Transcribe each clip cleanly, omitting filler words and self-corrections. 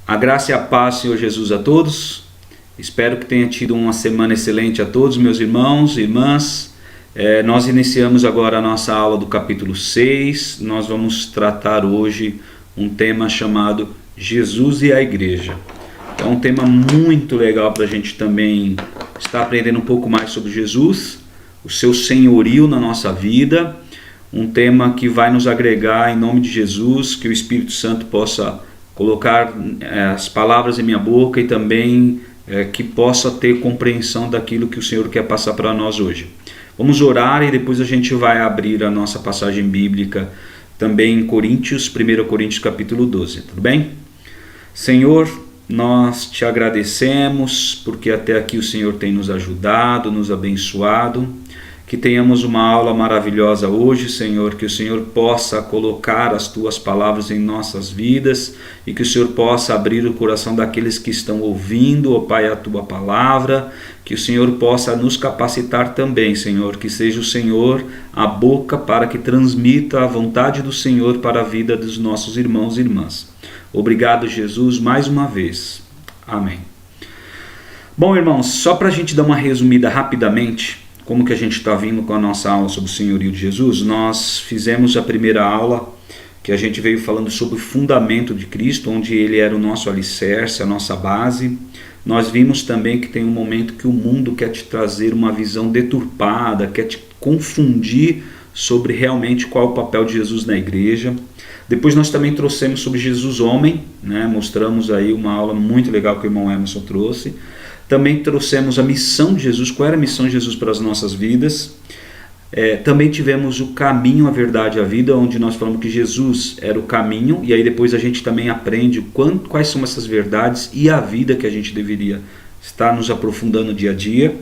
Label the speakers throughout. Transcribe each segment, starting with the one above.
Speaker 1: A graça e a paz, Senhor Jesus, a todos. Espero que tenha tido uma semana excelente a todos, meus irmãos e irmãs. Nós iniciamos agora a nossa aula do capítulo 6. Nós vamos tratar hoje um tema chamado Jesus e a Igreja. É um tema muito legal para a gente também estar aprendendo um pouco mais sobre Jesus, o seu senhorio na nossa vida. Um tema que vai nos agregar em nome de Jesus, que o Espírito Santo possa colocar as palavras em minha boca e também que possa ter compreensão daquilo que o Senhor quer passar para nós hoje. Vamos orar e depois a gente vai abrir a nossa passagem bíblica também em Coríntios, 1 Coríntios capítulo 12, tudo bem? Senhor, nós te agradecemos porque até aqui o Senhor tem nos ajudado, nos abençoado. Que tenhamos uma aula maravilhosa hoje, Senhor, que o Senhor possa colocar as Tuas palavras em nossas vidas e que o Senhor possa abrir o coração daqueles que estão ouvindo, ó Pai, a Tua palavra, que o Senhor possa nos capacitar também, Senhor, que seja o Senhor a boca para que transmita a vontade do Senhor para a vida dos nossos irmãos e irmãs. Obrigado, Jesus, mais uma vez. Amém. Bom, irmãos, só para a gente dar uma resumida rapidamente, como que a gente está vindo com a nossa aula sobre o senhorio de Jesus, nós fizemos a primeira aula, que a gente veio falando sobre o fundamento de Cristo, onde ele era o nosso alicerce, a nossa base. Nós vimos também que tem um momento que o mundo quer te trazer uma visão deturpada, quer te confundir sobre realmente qual é o papel de Jesus na igreja. Depois nós também trouxemos sobre Jesus homem, né? Mostramos aí uma aula muito legal que o irmão Emerson trouxe. Também trouxemos a missão de Jesus, qual era a missão de Jesus para as nossas vidas. Também tivemos o caminho, a verdade e a vida, onde nós falamos que Jesus era o caminho, e aí depois a gente também aprende quais são essas verdades e a vida que a gente deveria estar nos aprofundando dia a dia.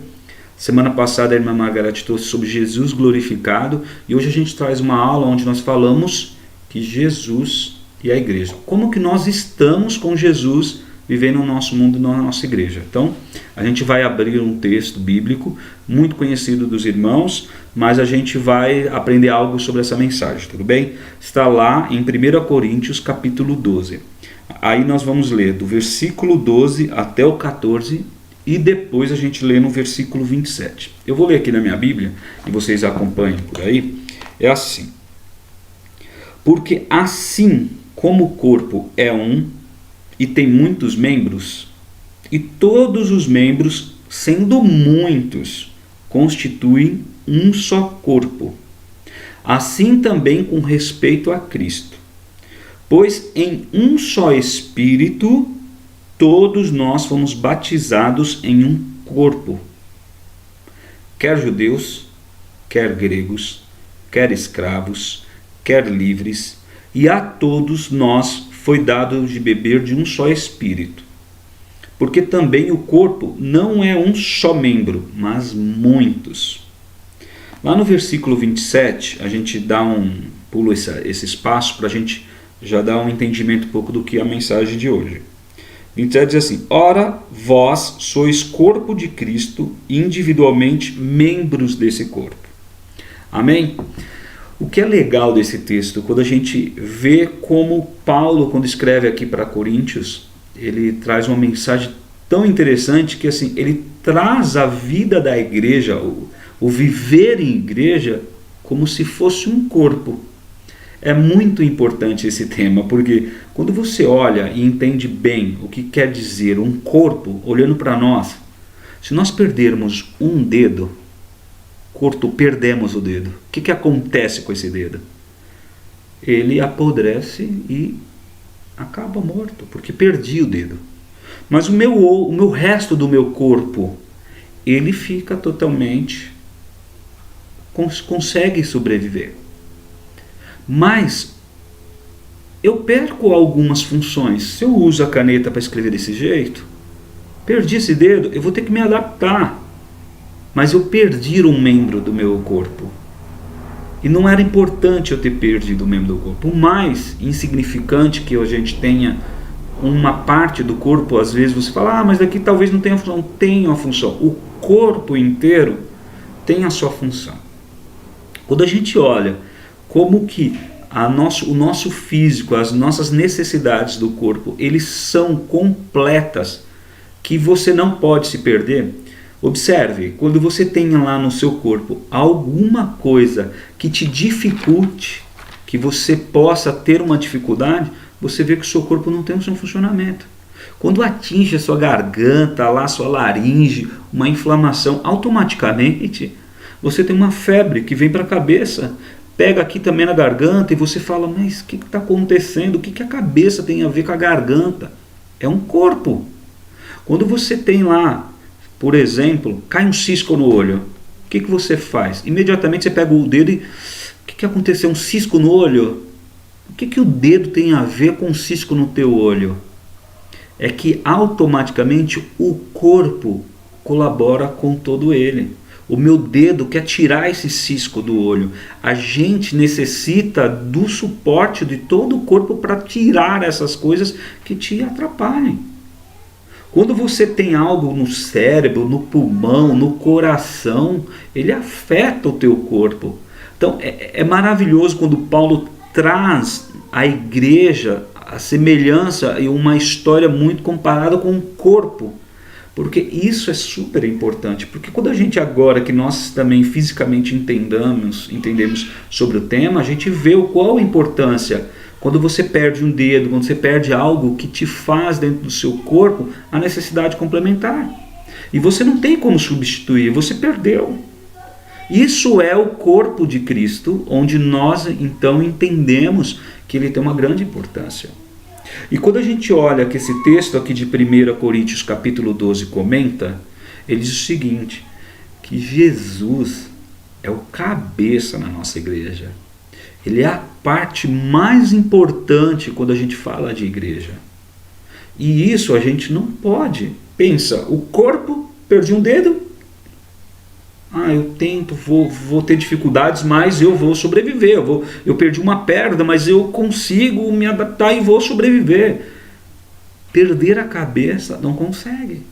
Speaker 1: Semana passada a irmã Margarete trouxe sobre Jesus glorificado, e hoje a gente traz uma aula onde nós falamos que Jesus e a igreja. Como que nós estamos com Jesus vivendo no nosso mundo, na nossa igreja. Então, a gente vai abrir um texto bíblico muito conhecido dos irmãos, mas a gente vai aprender algo sobre essa mensagem, tudo bem? Está lá em 1 Coríntios capítulo 12. Aí nós vamos ler do versículo 12 até o 14 e depois a gente lê no versículo 27. Eu vou ler aqui na minha Bíblia e vocês acompanhem por aí. É assim: porque assim como o corpo é um e tem muitos membros, e todos os membros, sendo muitos, constituem um só corpo. Assim também com respeito a Cristo. Pois em um só Espírito, todos nós fomos batizados em um corpo. Quer judeus, quer gregos, quer escravos, quer livres, e a todos nós foi dado de beber de um só Espírito. Porque também o corpo não é um só membro, mas muitos. Lá no versículo 27, a gente pula esse espaço para a gente já dar um entendimento um pouco do que é a mensagem de hoje. 27 diz assim: ora, vós sois corpo de Cristo, individualmente membros desse corpo. Amém? O que é legal desse texto, quando a gente vê como Paulo, quando escreve aqui para Coríntios, ele traz uma mensagem tão interessante que assim, ele traz a vida da igreja, o viver em igreja, como se fosse um corpo. É muito importante esse tema, porque quando você olha e entende bem o que quer dizer um corpo, olhando para nós, se nós perdermos um dedo, perdemos o dedo. O que acontece com esse dedo? Ele apodrece e acaba morto, porque perdi o dedo. Mas o meu resto do meu corpo, ele fica totalmente, consegue sobreviver. Mas eu perco algumas funções. Se eu uso a caneta para escrever desse jeito, perdi esse dedo, eu vou ter que me adaptar. Mas eu perdi um membro do meu corpo. E não era importante eu ter perdido um membro do corpo. Por mais insignificante que a gente tenha uma parte do corpo, às vezes você fala, mas daqui talvez não tenha função. Tem uma função. O corpo inteiro tem a sua função. Quando a gente olha como que o nosso físico, as nossas necessidades do corpo, eles são completas, que você não pode se perder. Observe, quando você tem lá no seu corpo alguma coisa que te dificulte, que você possa ter uma dificuldade, você vê que o seu corpo não tem o seu funcionamento. Quando atinge a sua garganta, lá a sua laringe, uma inflamação, automaticamente você tem uma febre que vem para a cabeça, pega aqui também na garganta e você fala, mas o que está acontecendo? O que a cabeça tem a ver com a garganta? É um corpo. Quando você tem lá, por exemplo, cai um cisco no olho, o que você faz? Imediatamente você pega o dedo e... O que aconteceu? Um cisco no olho? O que o dedo tem a ver com um cisco no teu olho? É que automaticamente o corpo colabora com todo ele. O meu dedo quer tirar esse cisco do olho. A gente necessita do suporte de todo o corpo para tirar essas coisas que te atrapalhem. Quando você tem algo no cérebro, no pulmão, no coração, ele afeta o teu corpo. Então é maravilhoso quando Paulo traz à igreja a semelhança e uma história muito comparada com o corpo. Porque isso é super importante. Porque quando a gente agora, que nós também fisicamente entendemos sobre o tema, a gente vê qual a importância. Quando você perde um dedo, quando você perde algo que te faz dentro do seu corpo, a necessidade complementar. E você não tem como substituir, você perdeu. Isso é o corpo de Cristo, onde nós então entendemos que ele tem uma grande importância. E quando a gente olha que esse texto aqui de 1 Coríntios capítulo 12 comenta, ele diz o seguinte, que Jesus é o cabeça na nossa igreja. Ele é a parte mais importante quando a gente fala de igreja. E isso a gente não pode. Pensa, o corpo, perdi um dedo, eu tento, vou ter dificuldades, mas eu vou sobreviver. Eu perdi uma perna, mas eu consigo me adaptar e vou sobreviver. Perder a cabeça não consegue.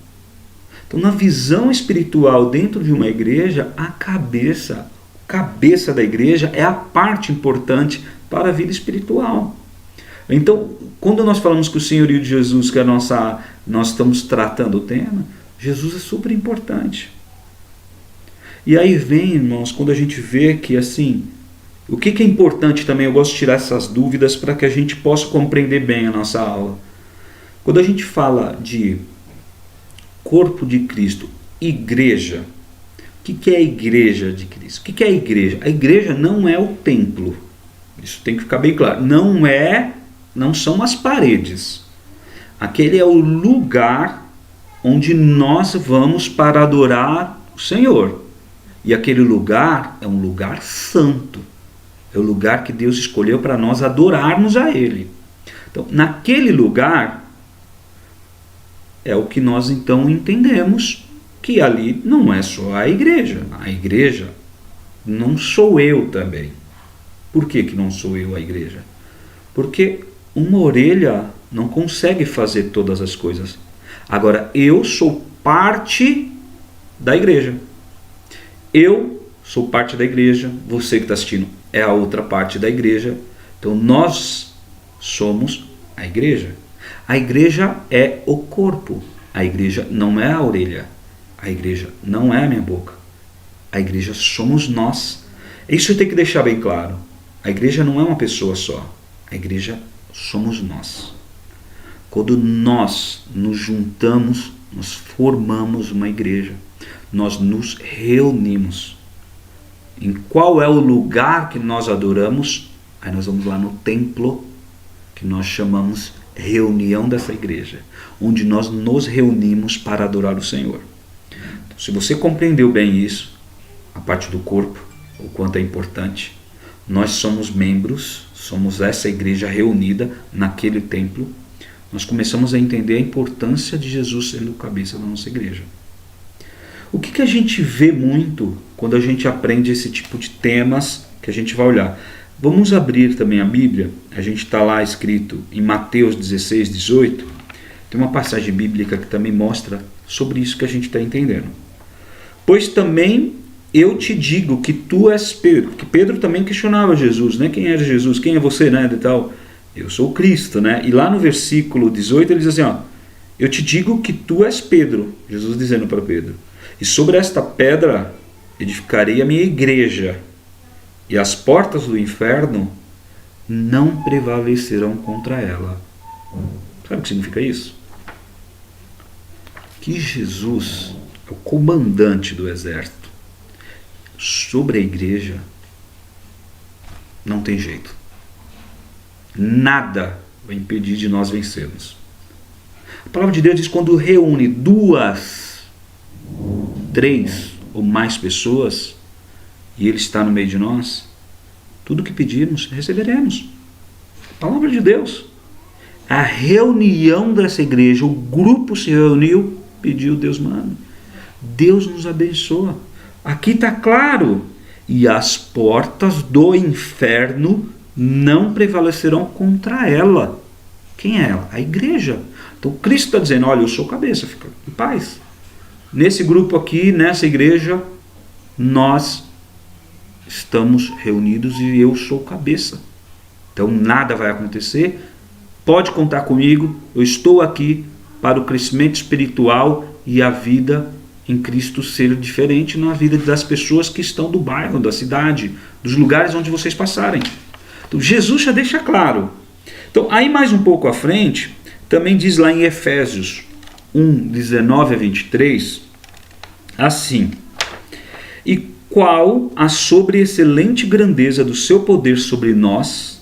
Speaker 1: Então, na visão espiritual dentro de uma igreja, a cabeça da igreja é a parte importante para a vida espiritual. Então, quando nós falamos que o senhorio de Jesus, que nós estamos tratando o tema, Jesus é super importante. E aí vem, irmãos, quando a gente vê que assim, o que é importante também, eu gosto de tirar essas dúvidas para que a gente possa compreender bem a nossa aula. Quando a gente fala de corpo de Cristo, igreja, o que é a igreja de Cristo? O que é a igreja? A igreja não é o templo, isso tem que ficar bem claro, não são as paredes. Aquele é o lugar onde nós vamos para adorar o Senhor. E aquele lugar é um lugar santo. É o lugar que Deus escolheu para nós adorarmos a Ele. Então, naquele lugar, é o que nós então entendemos que ali não é só a igreja. A igreja não sou eu também. Por que não sou eu a igreja? Porque uma orelha não consegue fazer todas as coisas. Agora, eu sou parte da igreja. Eu sou parte da igreja, você que está assistindo é a outra parte da igreja. Então nós somos a igreja. A igreja é o corpo. A igreja não é a orelha. A igreja não é a minha boca. A igreja somos nós. Isso eu tenho que deixar bem claro. A igreja não é uma pessoa só. A igreja somos nós. Quando nós nos juntamos, nós formamos uma igreja. Nós nos reunimos. Em qual é o lugar que nós adoramos? Aí nós vamos lá no templo, que nós chamamos reunião dessa igreja, onde nós nos reunimos para adorar o Senhor. Então, se você compreendeu bem isso, a parte do corpo, o quanto é importante, nós somos membros, somos essa igreja reunida naquele templo, nós começamos a entender a importância de Jesus sendo o cabeça da nossa igreja. O que a gente vê muito quando a gente aprende esse tipo de temas que a gente vai olhar? Vamos abrir também a Bíblia. A gente está lá escrito em Mateus 16, 18. Tem uma passagem bíblica que também mostra sobre isso que a gente está entendendo. Pois também eu te digo que tu és Pedro. Porque Pedro também questionava Jesus, né? Quem era Jesus? Quem é você, né? E tal. Eu sou o Cristo, né? E lá no versículo 18 ele diz assim, ó, eu te digo que tu és Pedro, Jesus dizendo para Pedro, e sobre esta pedra edificarei a minha igreja, e as portas do inferno não prevalecerão contra ela. Sabe o que significa isso? Que Jesus é o comandante do exército. Sobre a igreja não tem jeito. Nada vai impedir de nós vencermos. A palavra de Deus diz: quando reúne 2, 3 ou mais pessoas, e Ele está no meio de nós, tudo que pedirmos, receberemos. A palavra de Deus. A reunião dessa igreja, o grupo se reuniu, pediu, Deus manda. Deus nos abençoa. Aqui está claro. E as portas do inferno não prevalecerão contra ela. Quem é ela? A igreja. Então Cristo está dizendo, olha, eu sou cabeça, fica em paz. Nesse grupo aqui, nessa igreja, nós estamos reunidos e eu sou cabeça. Então nada vai acontecer. Pode contar comigo. Eu estou aqui para o crescimento espiritual e a vida em Cristo ser diferente na vida das pessoas que estão do bairro, da cidade, dos lugares onde vocês passarem. Então Jesus já deixa claro. Então aí mais um pouco à frente, também diz lá em Efésios 1, 19 a 23, assim: e qual a sobreexcelente grandeza do seu poder sobre nós,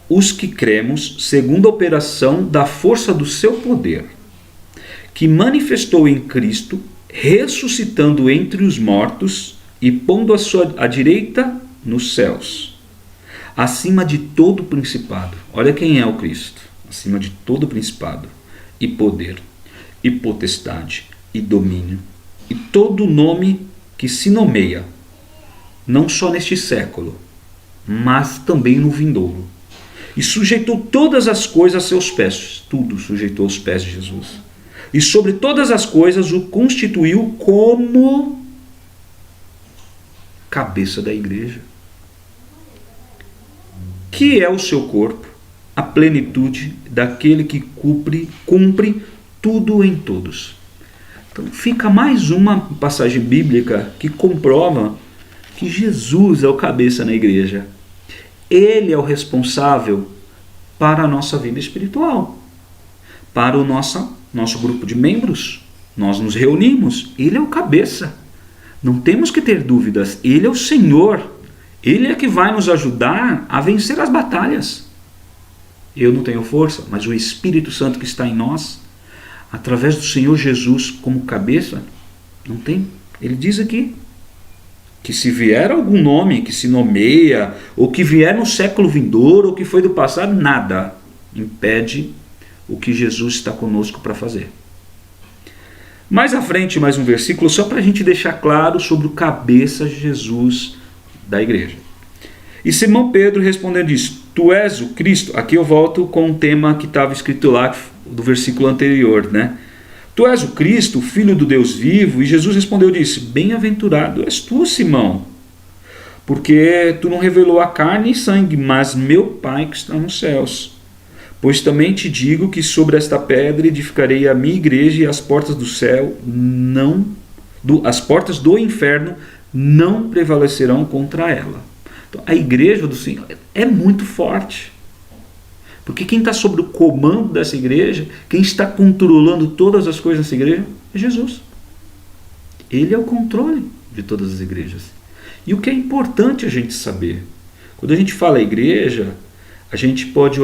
Speaker 1: os que cremos, segundo a operação da força do seu poder, que manifestou em Cristo, ressuscitando entre os mortos e pondo à direita nos céus, acima de todo principado. Olha quem é o Cristo. Acima de todo principado, e poder, e potestade, e domínio, e todo nome que se nomeia, não só neste século, mas também no vindouro. E sujeitou todas as coisas a seus pés. Tudo sujeitou aos pés de Jesus. E sobre todas as coisas o constituiu como cabeça da igreja, que é o seu corpo, a plenitude daquele que cumpre tudo em todos. Então fica mais uma passagem bíblica que comprova que Jesus é o cabeça na igreja. Ele é o responsável para a nossa vida espiritual, para o nosso grupo de membros. Nós nos reunimos, Ele é o cabeça. Não temos que ter dúvidas, Ele é o Senhor. Ele é que vai nos ajudar a vencer as batalhas. Eu não tenho força, mas o Espírito Santo que está em nós, através do Senhor Jesus como cabeça, não tem. Ele diz aqui que se vier algum nome que se nomeia, ou que vier no século vindouro, ou que foi do passado, nada impede o que Jesus está conosco para fazer. Mais à frente, mais um versículo, só para a gente deixar claro sobre o cabeça Jesus da igreja. E Simão Pedro respondendo isso: tu és o Cristo. Aqui eu volto com um tema que estava escrito lá do versículo anterior, né? Tu és o Cristo, o Filho do Deus vivo. E Jesus respondeu e disse: bem-aventurado és tu, Simão, porque tu não revelou a carne e sangue, mas meu Pai que está nos céus. Pois também te digo que sobre esta pedra edificarei a minha igreja, e as portas do céu as portas do inferno não prevalecerão contra ela. Então, a igreja do Senhor é muito forte. Porque quem está sob o comando dessa igreja, quem está controlando todas as coisas dessa igreja, é Jesus. Ele é o controle de todas as igrejas. E o que é importante a gente saber? Quando a gente fala igreja, a gente pode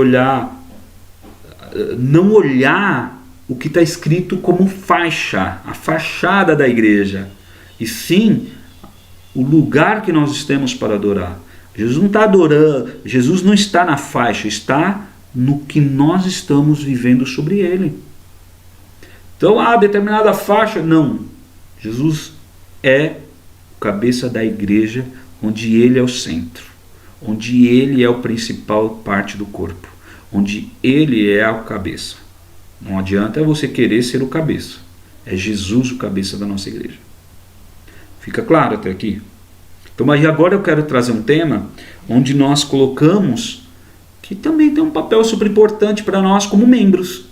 Speaker 1: não olhar o que está escrito como faixa, a fachada da igreja, e sim o lugar que nós estamos para adorar. Jesus não está adorando, Jesus não está na faixa, está no que nós estamos vivendo sobre ele. Então, determinada faixa, não. Jesus é o cabeça da igreja, onde ele é o centro, onde ele é o principal parte do corpo, onde ele é a cabeça. Não adianta você querer ser o cabeça. É Jesus o cabeça da nossa igreja. Fica claro até aqui? Então, aí agora eu quero trazer um tema onde nós colocamos que também tem um papel super importante para nós como membros.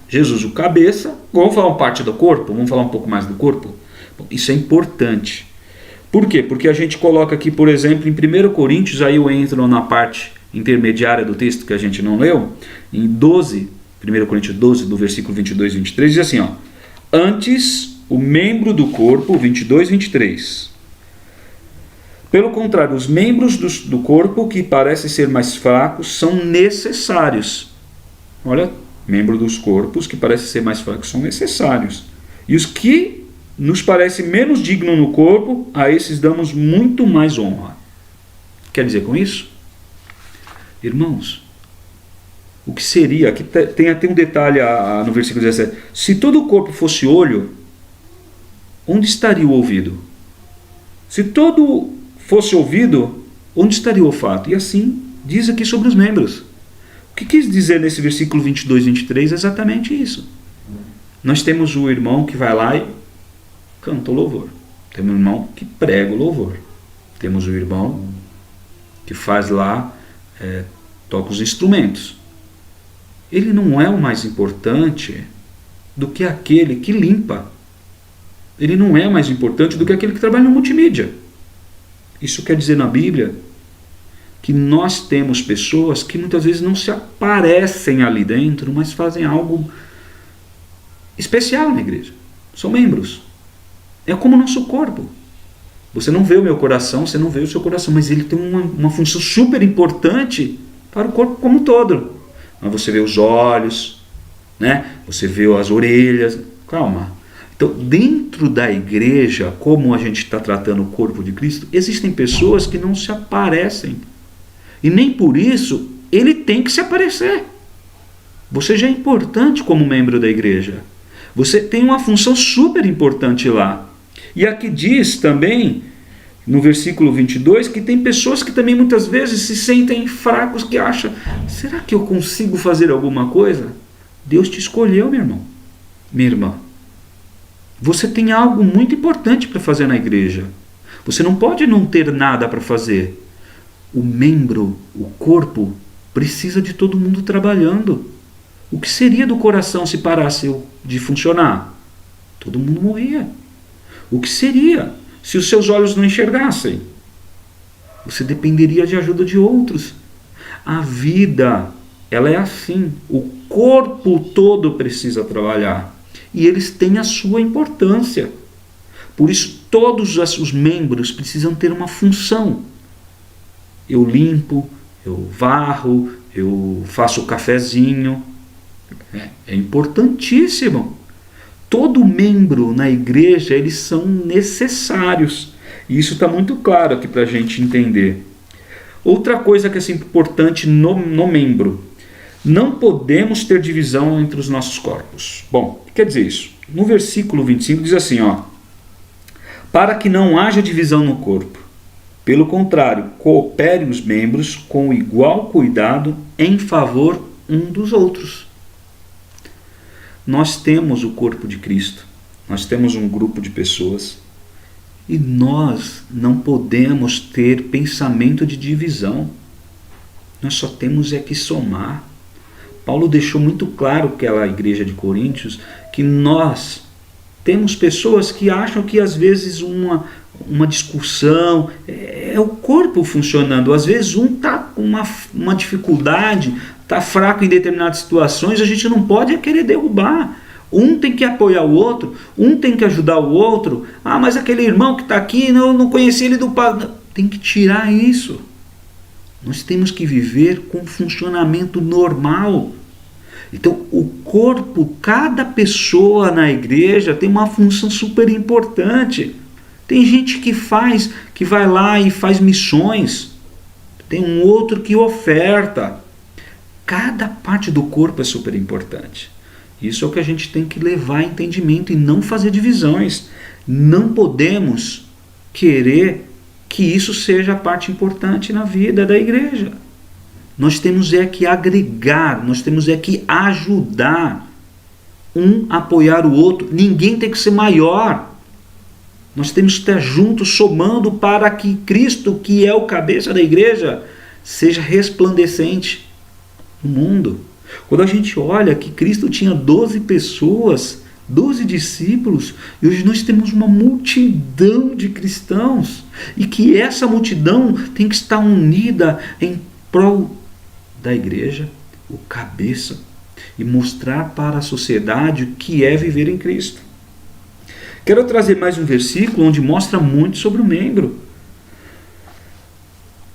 Speaker 1: Jesus o cabeça, vamos falar uma parte do corpo? Vamos falar um pouco mais do corpo? Bom, isso é importante. Por quê? Porque a gente coloca aqui, por exemplo, em 1 Coríntios, aí eu entro na parte intermediária do texto que a gente não leu, em 12, 1 Coríntios 12, do versículo 22 e 23, diz assim, ó, antes o membro do corpo, 22 e 23. Pelo contrário, os membros do corpo que parecem ser mais fracos são necessários. Olha, membros dos corpos que parecem ser mais fracos são necessários. E os que nos parecem menos dignos no corpo, a esses damos muito mais honra. Quer dizer com isso? Irmãos, o que seria, aqui tem um detalhe no versículo 17, se todo o corpo fosse olho, onde estaria o ouvido? Se todo fosse ouvido, onde estaria o olfato? E assim diz aqui sobre os membros. O que quis dizer nesse versículo 22 e 23 é exatamente isso. Nós temos o irmão que vai lá e canta o louvor. Temos o irmão que prega o louvor. Temos o irmão que faz lá, toca os instrumentos. Ele não é o mais importante do que aquele que limpa. Ele não é mais importante do que aquele que trabalha no multimídia. Isso quer dizer na Bíblia que nós temos pessoas que muitas vezes não se aparecem ali dentro, mas fazem algo especial na igreja. São membros. É como o nosso corpo. Você não vê o meu coração, você não vê o seu coração, mas ele tem uma função super importante para o corpo como um todo. Mas você vê os olhos, né? Você vê as orelhas. Calma. Então, dentro da igreja, como a gente está tratando o corpo de Cristo, existem pessoas que não se aparecem. E nem por isso ele tem que se aparecer. Você já é importante como membro da igreja. Você tem uma função super importante lá. E aqui diz também, no versículo 22, que tem pessoas que também muitas vezes se sentem fracos, que acham, será que eu consigo fazer alguma coisa? Deus te escolheu, meu irmão, minha irmã. Você tem algo muito importante para fazer na igreja. Você não pode não ter nada para fazer. O membro, o corpo, precisa de todo mundo trabalhando. O que seria do coração se parasse de funcionar? Todo mundo morria. O que seria se os seus olhos não enxergassem? Você dependeria de ajuda de outros. A vida, ela é assim. O corpo todo precisa trabalhar. E eles têm a sua importância. Por isso, todos os membros precisam ter uma função. Eu limpo, eu varro, eu faço o cafezinho. É importantíssimo. Todo membro na igreja, eles são necessários. E isso está muito claro aqui para a gente entender. Outra coisa que é importante no membro. Não podemos ter divisão entre os nossos corpos. Bom, o que quer dizer isso? No versículo 25 diz assim, ó, para que não haja divisão no corpo. Pelo contrário, coopere os membros com igual cuidado em favor um dos outros. Nós temos o corpo de Cristo, nós temos um grupo de pessoas e nós não podemos ter pensamento de divisão. Nós só temos que somar. Paulo deixou muito claro que a igreja de Coríntios que nós temos pessoas que acham que às vezes uma discussão é o corpo funcionando. Às vezes um está com uma dificuldade, está fraco em determinadas situações, a gente não pode querer derrubar. Um tem que apoiar o outro, um tem que ajudar o outro. Ah, mas aquele irmão que está aqui, eu não conheci ele do padre. Tem que tirar isso. Nós temos que viver com funcionamento normal. Então, o corpo, cada pessoa na igreja tem uma função super importante. Tem gente que vai lá e faz missões. Tem um outro que oferta. Cada parte do corpo é super importante. Isso é o que a gente tem que levar a entendimento e não fazer divisões. Não podemos querer que isso seja a parte importante na vida da igreja. Nós temos que agregar, nós temos que ajudar um a apoiar o outro. Ninguém tem que ser maior. Nós temos que estar juntos, somando para que Cristo, que é o cabeça da igreja, seja resplandecente no mundo. Quando a gente olha que Cristo tinha 12 pessoas, 12 discípulos, e hoje nós temos uma multidão de cristãos, e que essa multidão tem que estar unida em prol da igreja, o cabeça, e mostrar para a sociedade o que é viver em Cristo. Quero trazer mais um versículo onde mostra muito sobre o membro.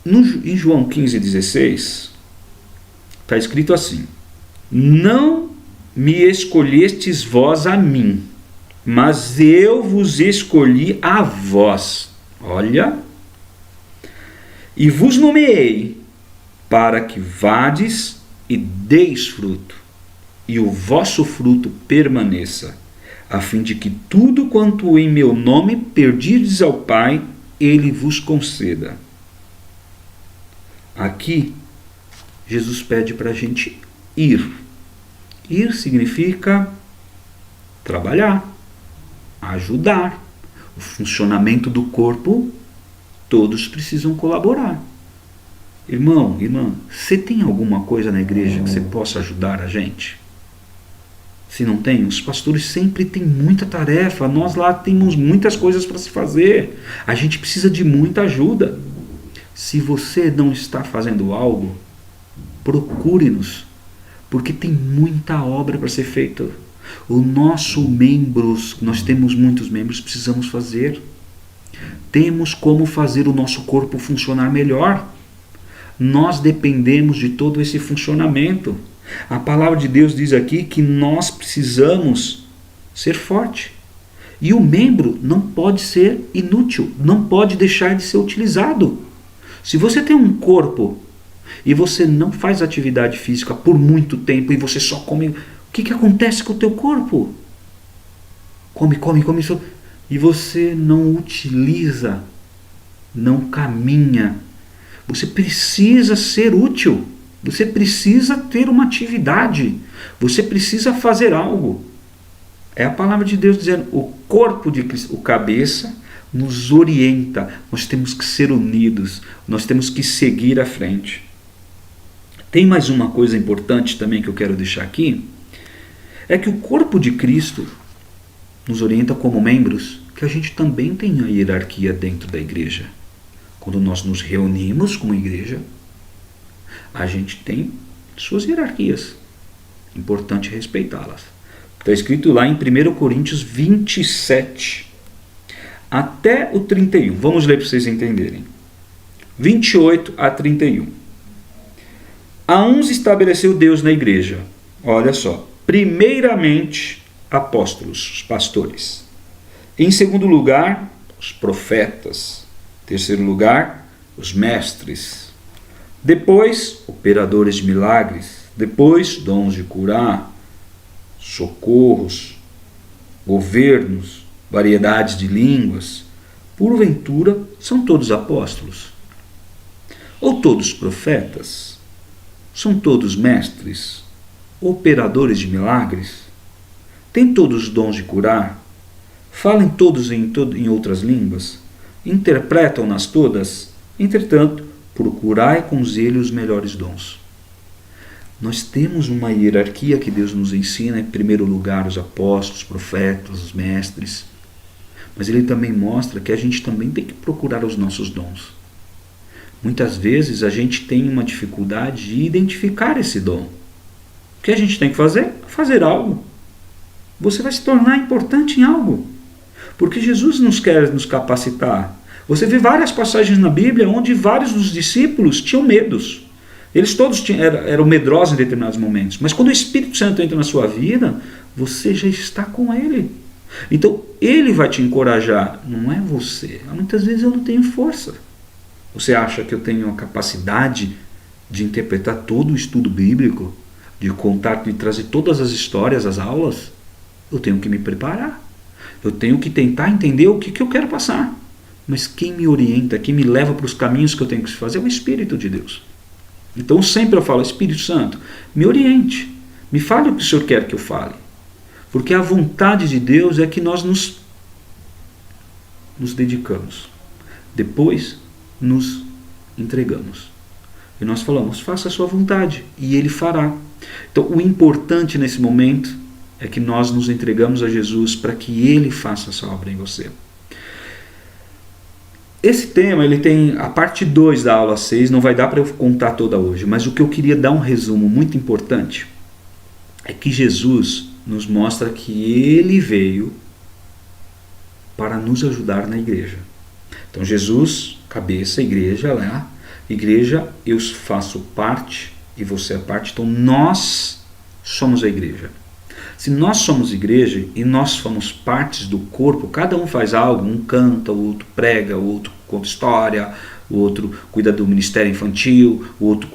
Speaker 1: Em João 15,16, está escrito assim: não me escolhestes vós a mim, mas eu vos escolhi a vós. Olha, e vos nomeei para que vades e deis fruto, e o vosso fruto permaneça, a fim de que tudo quanto em meu nome pedirdes ao Pai, Ele vos conceda. Aqui, Jesus pede para a gente ir. Ir significa trabalhar, ajudar. O funcionamento do corpo, todos precisam colaborar. Irmão, irmã, você tem alguma coisa na igreja que você possa ajudar a gente? Se não tem, os pastores sempre têm muita tarefa, nós lá temos muitas coisas para se fazer, a gente precisa de muita ajuda. Se você não está fazendo algo, procure-nos, porque tem muita obra para ser feita. O nosso membros, nós temos muitos membros, precisamos fazer. Temos como fazer o nosso corpo funcionar melhor. Nós dependemos de todo esse funcionamento. A palavra de Deus diz aqui que nós precisamos ser forte. E o membro não pode ser inútil, não pode deixar de ser utilizado. Se você tem um corpo e você não faz atividade física por muito tempo e você só come, o que acontece com o teu corpo? Come, e você não utiliza, não caminha. Você precisa ser útil. Você precisa ter uma atividade. Você precisa fazer algo. É a palavra de Deus dizendo, o corpo de Cristo, o cabeça, nos orienta. Nós temos que ser unidos. Nós temos que seguir à frente. Tem mais uma coisa importante também que eu quero deixar aqui. É que o corpo de Cristo nos orienta como membros, que a gente também tem a hierarquia dentro da igreja. Quando nós nos reunimos como igreja, a gente tem suas hierarquias. Importante respeitá-las. Está escrito lá em 1 Coríntios 27, até o 31. Vamos ler para vocês entenderem. 28 a 31. A uns estabeleceu Deus na igreja. Olha só. Primeiramente, apóstolos, os pastores. Em segundo lugar, os profetas. Em terceiro lugar, os mestres. Depois, operadores de milagres. Depois, dons de curar, socorros, governos, variedades de línguas. Porventura, são todos apóstolos? Ou todos profetas? São todos mestres? Operadores de milagres? Têm todos os dons de curar? Falam todos em outras línguas? Interpretam-nas todas? Entretanto, procurai com zelo os melhores dons. Nós temos uma hierarquia que Deus nos ensina, em primeiro lugar os apóstolos, os profetas, os mestres. Mas Ele também mostra que a gente também tem que procurar os nossos dons. Muitas vezes a gente tem uma dificuldade de identificar esse dom. O que a gente tem que fazer? Fazer algo. Você vai se tornar importante em algo. Porque Jesus nos quer nos capacitar. Você vê várias passagens na Bíblia onde vários dos discípulos tinham medos. Eles todos eram medrosos em determinados momentos. Mas quando o Espírito Santo entra na sua vida, você já está com Ele. Então, Ele vai te encorajar. Não é você. Muitas vezes eu não tenho força. Você acha que eu tenho a capacidade de interpretar todo o estudo bíblico? De contar, de trazer todas as histórias, as aulas? Eu tenho que me preparar. Eu tenho que tentar entender o que eu quero passar. Mas quem me orienta, quem me leva para os caminhos que eu tenho que fazer é o Espírito de Deus. Então sempre eu falo, Espírito Santo, me oriente. Me fale o que o Senhor quer que eu fale. Porque a vontade de Deus é que nós nos nos dedicamos. Depois, nos entregamos. E nós falamos, faça a sua vontade, e Ele fará. Então, o importante nesse momento é que nós nos entregamos a Jesus para que Ele faça essa obra em você. Esse tema, ele tem a parte 2 da aula 6, não vai dar para eu contar toda hoje, mas o que eu queria dar um resumo muito importante é que Jesus nos mostra que Ele veio para nos ajudar na igreja. Então Jesus, cabeça, igreja, lá, igreja, eu faço parte e você é parte, então nós somos a igreja. Se nós somos igreja e nós somos partes do corpo, cada um faz algo, um canta, o outro prega, o outro conta história, o outro cuida do ministério infantil, o outro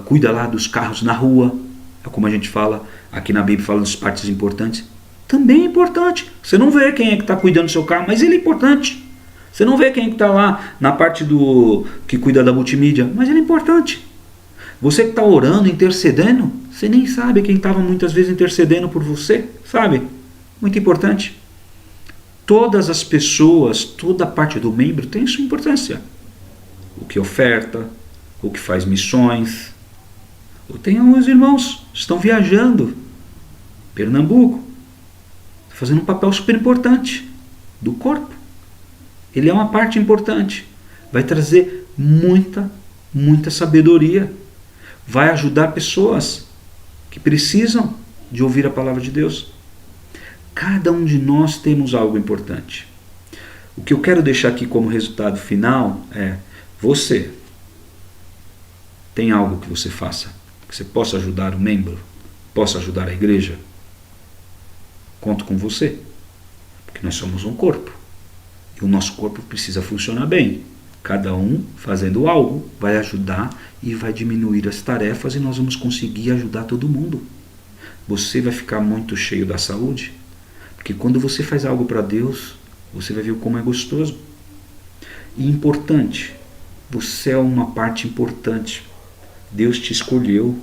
Speaker 1: cuida lá dos carros na rua, é como a gente fala, aqui na Bíblia fala das partes importantes, também é importante. Você não vê quem é que está cuidando do seu carro, mas ele é importante. Você não vê quem é que está lá na parte que cuida da multimídia, mas ele é importante. Você que está orando, intercedendo, você nem sabe quem estava muitas vezes intercedendo por você, sabe? Muito importante. Todas as pessoas, toda parte do membro tem sua importância. O que oferta, o que faz missões. Eu tenho alguns irmãos que estão viajando. Pernambuco. Fazendo um papel super importante do corpo. Ele é uma parte importante. Vai trazer muita sabedoria. Vai ajudar pessoas que precisam de ouvir a palavra de Deus. Cada um de nós temos algo importante. O que eu quero deixar aqui como resultado final é: você tem algo que você faça, que você possa ajudar o membro, possa ajudar a igreja? Conto com você, porque nós somos um corpo e o nosso corpo precisa funcionar bem. Cada um fazendo algo vai ajudar e vai diminuir as tarefas e nós vamos conseguir ajudar todo mundo. Você vai ficar muito cheio da saúde, porque quando você faz algo para Deus, você vai ver como é gostoso. E importante, você é uma parte importante. Deus te escolheu.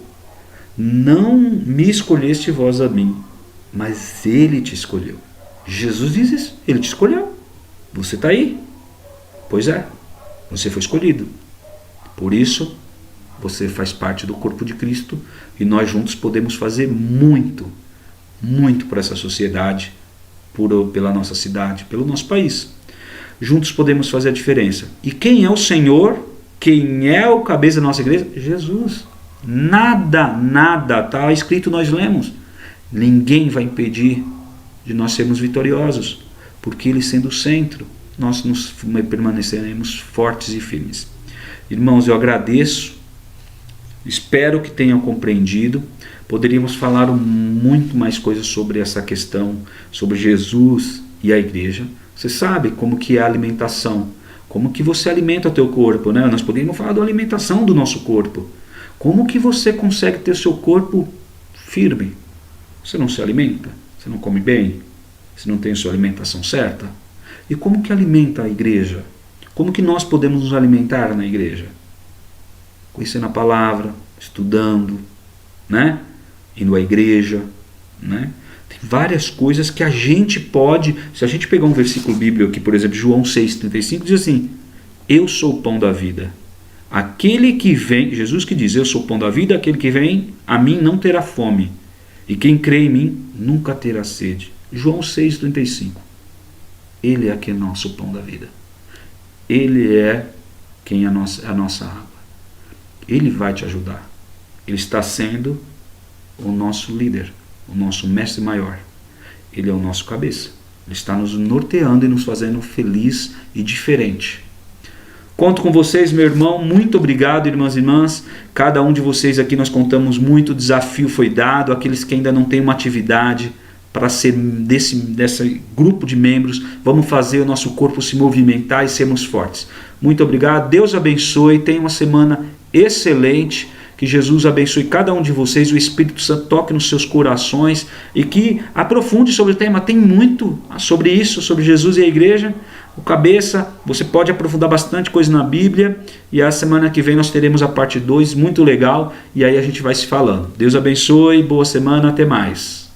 Speaker 1: Não me escolheste vós a mim, mas Ele te escolheu. Jesus diz isso, Ele te escolheu. Você está aí. Pois é, você foi escolhido. Por isso, você faz parte do corpo de Cristo e nós juntos podemos fazer muito por essa sociedade, pela nossa cidade, pelo nosso país. Juntos podemos fazer a diferença. E quem é o Senhor? Quem é o cabeça da nossa igreja? Jesus. Nada, está escrito, nós lemos. Ninguém vai impedir de nós sermos vitoriosos, porque Ele sendo o centro, nós permaneceremos fortes e firmes. Irmãos, eu agradeço, espero que tenham compreendido. Poderíamos falar muito mais coisas sobre essa questão, sobre Jesus e a igreja. Você sabe como que é a alimentação, como que você alimenta o teu corpo, né? Nós poderíamos falar da alimentação do nosso corpo. Como que você consegue ter o seu corpo firme? Você não se alimenta? Você não come bem? Você não tem a sua alimentação certa? E como que alimenta a igreja? Como que nós podemos nos alimentar na igreja? Conhecendo a palavra, estudando, né? Indo à igreja, né? Tem várias coisas que a gente pode, se a gente pegar um versículo bíblico aqui, por exemplo, João 6,35, diz assim: eu sou o pão da vida. Aquele que vem, Jesus que diz, eu sou o pão da vida, aquele que vem a mim não terá fome, e quem crê em mim nunca terá sede. João 6,35. Ele é aquele nosso pão da vida. Ele é quem é a nossa água. Ele vai te ajudar. Ele está sendo o nosso líder, o nosso mestre maior. Ele é o nosso cabeça. Ele está nos norteando e nos fazendo feliz e diferente. Conto com vocês, meu irmão. Muito obrigado, irmãs e irmãs. Cada um de vocês aqui nós contamos muito. O desafio foi dado. Aqueles que ainda não têm uma atividade para ser desse grupo de membros, vamos fazer o nosso corpo se movimentar e sermos fortes. Muito obrigado. Deus abençoe. Tenha uma semana excelente. Que Jesus abençoe cada um de vocês, o Espírito Santo toque nos seus corações e que aprofunde sobre o tema. Tem muito sobre isso, sobre Jesus e a igreja. O cabeça, você pode aprofundar bastante coisa na Bíblia. E a semana que vem nós teremos a parte 2, muito legal. E aí a gente vai se falando. Deus abençoe, boa semana, até mais.